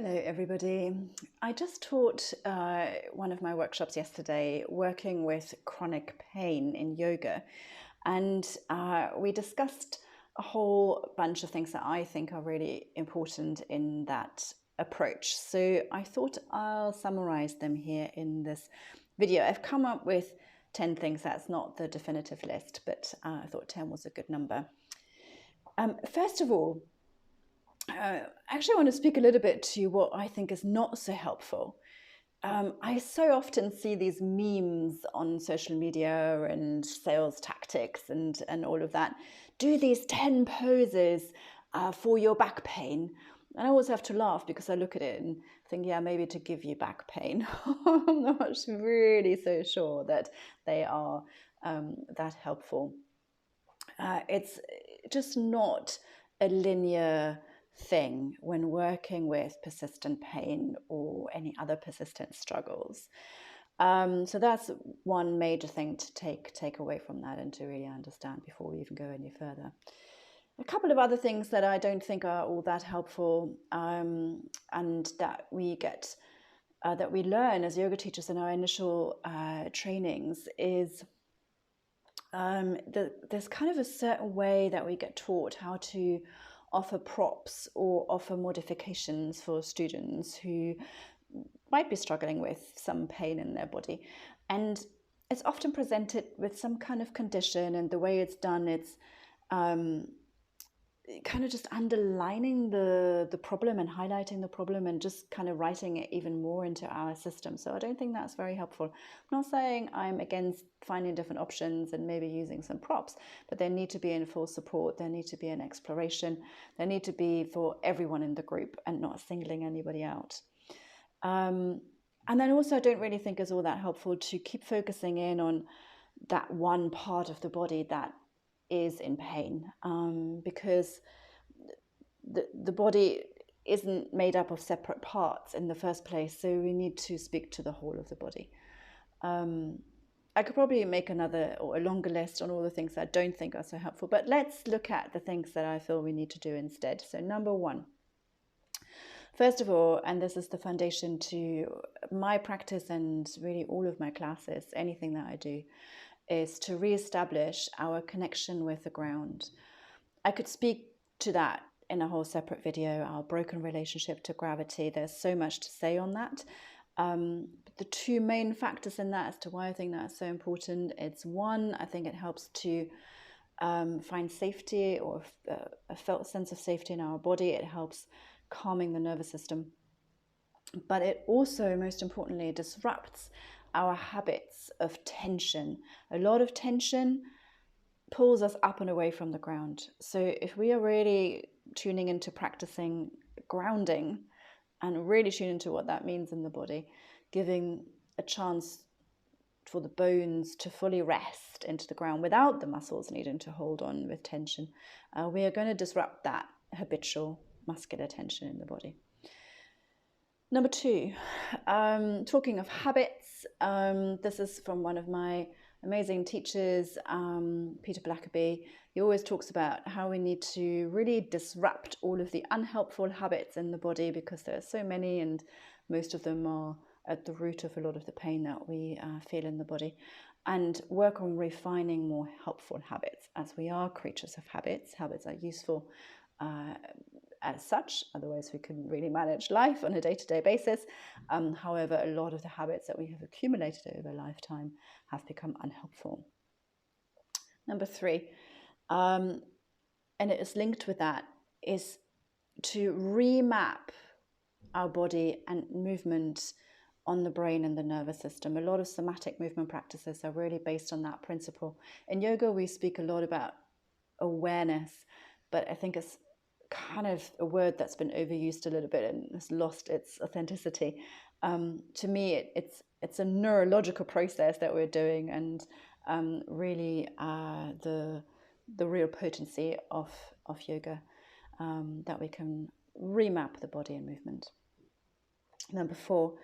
Hello, everybody. I just taught one of my workshops yesterday working with chronic pain in yoga. And we discussed a whole bunch of things that I think are really important in that approach. So I thought I'll summarize them here in this video. I've come up with 10 things. That's not the definitive list, but I thought 10 was a good number. First of all, actually, I want to speak a little bit to what I think is not so helpful. I so often see these memes on social media and sales tactics and all of that. Do these 10 poses for your back pain. And I always have to laugh because I look at it and think, yeah, maybe to give you back pain. I'm not really so sure that they are that helpful. It's just not a linear thing when working with persistent pain or any other persistent struggles. So that's one major thing to take away from that and to really understand before we even go any further. A couple of other things that I don't think are all that helpful and that we get that we learn as yoga teachers in our initial trainings is there's kind of a certain way that we get taught how to offer props or offer modifications for students who might be struggling with some pain in their body. And it's often presented with some kind of condition, and the way it's done, it's kind of just underlining the problem and highlighting the problem and just kind of writing it even more into our system. So I don't think that's very helpful. I'm not saying I'm against finding different options and maybe using some props, but they need to be in full support. There need to be an exploration. They need to be for everyone in the group and not singling anybody out. And then also I don't really think it's all that helpful to keep focusing in on that one part of the body that is in pain, because the body isn't made up of separate parts in the first place, so we need to speak to the whole of the body. I could probably make another or a longer list on all the things that I don't think are so helpful, but let's look at the things that I feel we need to do instead. So number one, first of all, and this is the foundation to my practice and really all of my classes, anything that I do, is to reestablish our connection with the ground. I could speak to that in a whole separate video, our broken relationship to gravity. There's so much to say on that. But the two main factors in that as to why I think that's so important, it's one, I think it helps to find safety or a felt sense of safety in our body. It helps calming the nervous system. But it also, most importantly, disrupts our habits of tension. A lot of tension pulls us up and away from the ground. So if we are really tuning into practicing grounding and really tuning into what that means in the body, giving a chance for the bones to fully rest into the ground without the muscles needing to hold on with tension, we are going to disrupt that habitual muscular tension in the body. Number two, talking of habits, this is from one of my amazing teachers, Peter Blackaby. He always talks about how we need to really disrupt all of the unhelpful habits in the body because there are so many and most of them are at the root of a lot of the pain that we feel in the body, and work on refining more helpful habits. As we are creatures of habits, habits are useful as such, otherwise we couldn't really manage life on a day-to-day basis. However, a lot of the habits that we have accumulated over a lifetime have become unhelpful. Number three, and it is linked with that, is to remap our body and movement on the brain and the nervous system. A lot of somatic movement practices are really based on that principle. In yoga, we speak a lot about awareness, but I think it's kind of a word that's been overused a little bit and has lost its authenticity. To me, it's a neurological process that we're doing, and really the real potency of yoga, that we can remap the body and movement. Number four,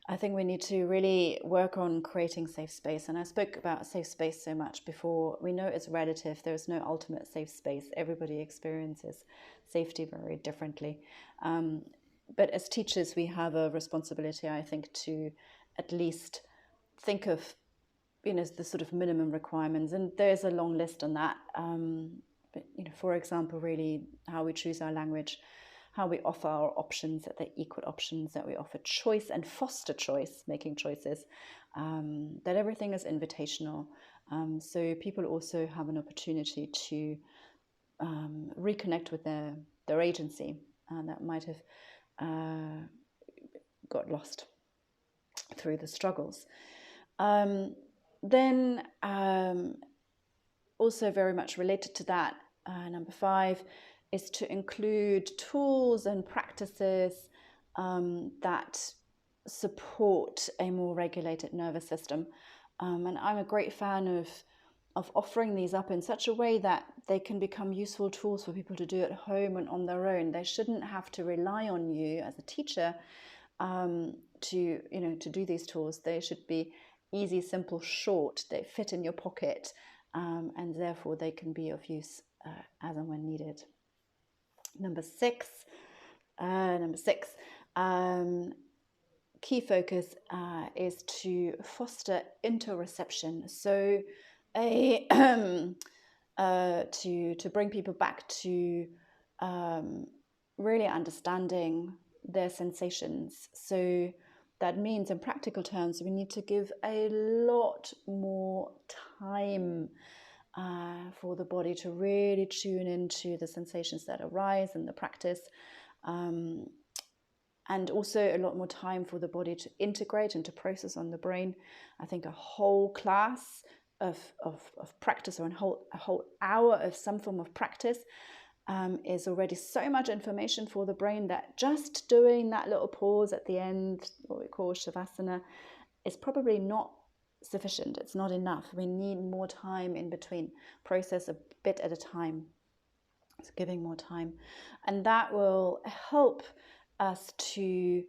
I think we need to really work on creating safe space. And I spoke about safe space so much before. We know it's relative. There's no ultimate safe space. Everybody experiences safety very differently. but as teachers, we have a responsibility, I think, to at least think of, the sort of minimum requirements. And there's a long list on that. But, for example, really how we choose our language, how we offer our options, that they're equal options, that we offer choice and foster choice, making choices, that everything is invitational. So people also have an opportunity to reconnect with their agency that might have got lost through the struggles. Then also very much related to that, number 5 is to include tools and practices that support a more regulated nervous system. And I'm a great fan of offering these up in such a way that they can become useful tools for people to do at home and on their own. They shouldn't have to rely on you as a teacher to do these tools. They should be easy, simple, short. They fit in your pocket, and therefore they can be of use as and when needed. Number six, key focus is to foster interoception. So to bring people back to really understanding their sensations. So that means, in practical terms, we need to give a lot more time for the body to really tune into the sensations that arise in the practice, and also a lot more time for the body to integrate and to process on the brain. I think a whole class of practice, or a whole hour of some form of practice, is already so much information for the brain that just doing that little pause at the end, what we call shavasana, is probably not sufficient. It's not enough. We need more time in between, process a bit at a time. So giving more time, and that will help us to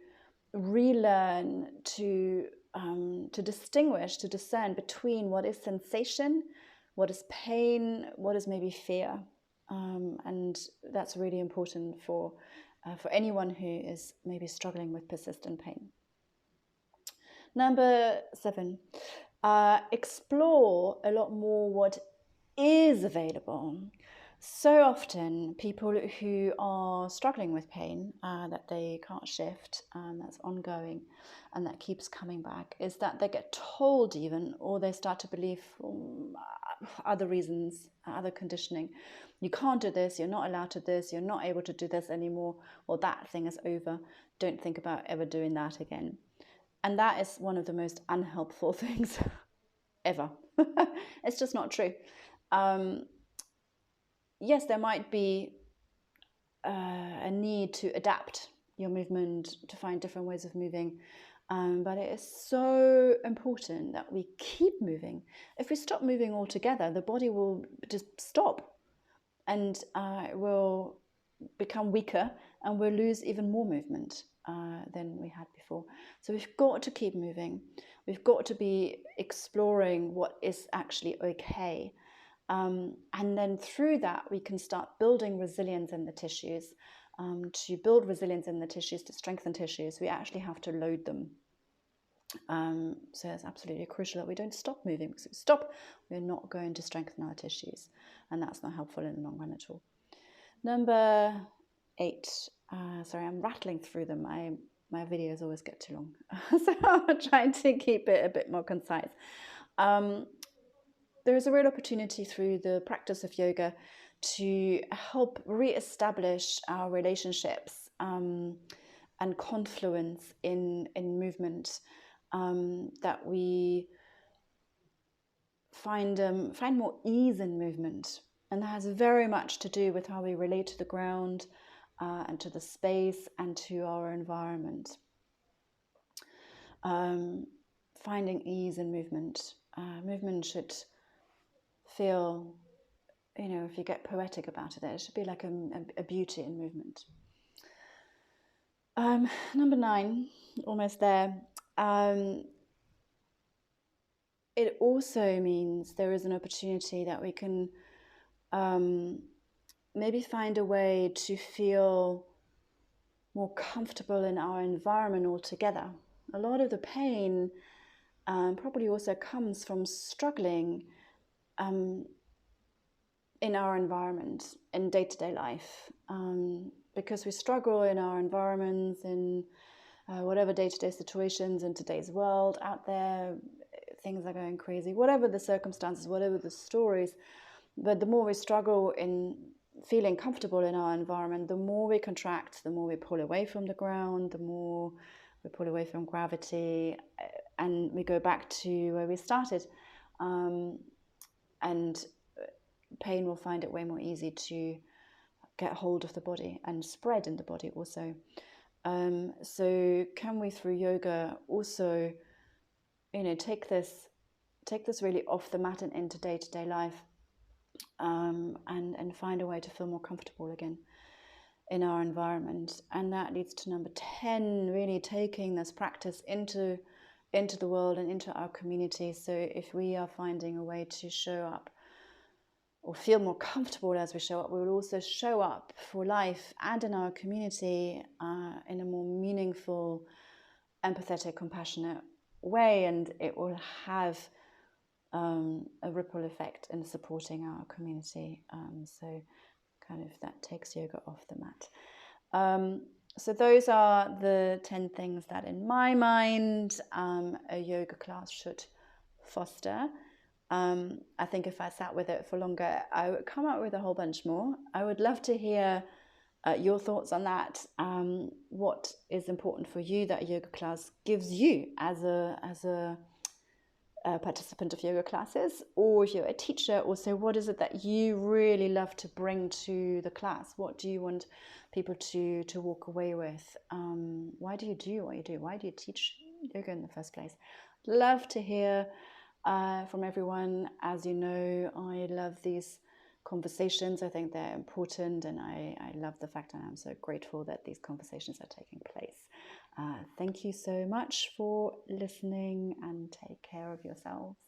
relearn to distinguish, to discern between what is sensation, what is pain, what is maybe fear. And that's really important for anyone who is maybe struggling with persistent pain. Number 7, explore a lot more what is available. So often people who are struggling with pain that they can't shift, that's ongoing and that keeps coming back, is that they get told even, or they start to believe other reasons, other conditioning. You can't do this, you're not allowed to do this, you're not able to do this anymore, or that thing is over. Don't think about ever doing that again. And that is one of the most unhelpful things ever. It's just not true. Yes, there might be a need to adapt your movement, to find different ways of moving, but it is so important that we keep moving. If we stop moving altogether, the body will just stop, and it will become weaker, and we'll lose even more movement than we had before. So we've got to keep moving. We've got to be exploring what is actually okay. And then through that, we can start building resilience in the tissues. To build resilience in the tissues, to strengthen tissues, we actually have to load them. So it's absolutely crucial that we don't stop moving, because if we stop, we're not going to strengthen our tissues, and that's not helpful in the long run at all. Number 8, sorry, I'm rattling through them. My videos always get too long, so I'm trying to keep it a bit more concise. There is a real opportunity through the practice of yoga to help re-establish our relationships and confluence in movement, that we find more ease in movement. And that has very much to do with how we relate to the ground and to the space and to our environment. Finding ease in movement. Movement should feel, if you get poetic about it, it should be like a beauty in movement. Number 9, almost there. It also means there is an opportunity that we can maybe find a way to feel more comfortable in our environment altogether. A lot of the pain probably also comes from struggling in our environment, in day-to-day life, because we struggle in our environments, in whatever day-to-day situations in today's world out there. Things are going crazy, whatever the circumstances, whatever the stories. But the more we struggle in feeling comfortable in our environment, the more we contract, the more we pull away from the ground, the more we pull away from gravity, and we go back to where we started. And pain will find it way more easy to get hold of the body and spread in the body also. So can we, through yoga, also, take this really off the mat and into day-to-day life, and find a way to feel more comfortable again in our environment. And that leads to number 10, really taking this practice into the world and into our community. So if we are finding a way to show up or feel more comfortable as we show up, we will also show up for life and in our community in a more meaningful, empathetic, compassionate way, and it will have a ripple effect in supporting our community. So kind of that takes yoga off the mat. So those are the 10 things that in my mind a yoga class should foster. I think if I sat with it for longer, I would come up with a whole bunch more. I would love to hear your thoughts on that. What is important for you that a yoga class gives you as a participant of yoga classes, or if you're a teacher, also what is it that you really love to bring to the class? What do you want people to walk away with? Why do you do what you do? Why do you teach yoga in the first place? Love to hear from everyone. As you know, I love these conversations. I think they're important, and I love the fact that I'm so grateful that these conversations are taking place. Thank you so much for listening, and take care of yourselves.